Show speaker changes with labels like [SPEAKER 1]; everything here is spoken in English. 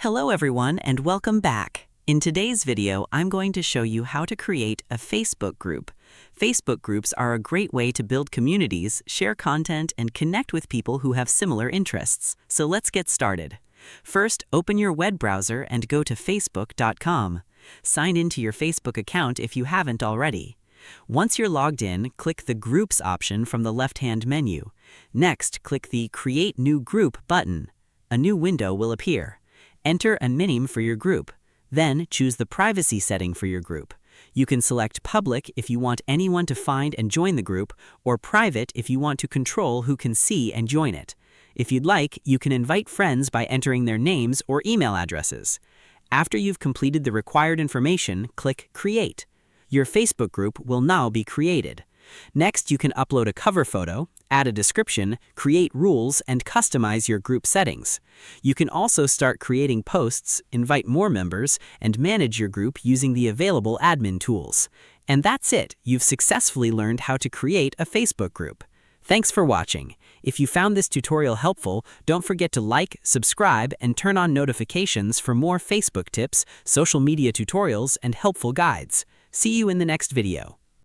[SPEAKER 1] Hello everyone and welcome back. In today's video, I'm going to show you how to create a Facebook group. Facebook groups are a great way to build communities, share content, and connect with people who have similar interests. So let's get started. First, open your web browser and go to facebook.com. Sign into your Facebook account if you haven't already. Once you're logged in, click the Groups option from the left-hand menu. Next, click the Create New Group button. A new window will appear. Enter a name for your group. Then choose the privacy setting for your group. You can select Public if you want anyone to find and join the group, or Private if you want to control who can see and join it. If you'd like, you can invite friends by entering their names or email addresses. After you've completed the required information, click Create. Your Facebook group will now be created. Next, you can upload a cover photo, add a description, create rules, and customize your group settings. You can also start creating posts, invite more members, and manage your group using the available admin tools. And that's it. You've successfully learned how to create a Facebook group. Thanks for watching. If you found this tutorial helpful, don't forget to like, subscribe, and turn on notifications for more Facebook tips, social media tutorials, and helpful guides. See you in the next video.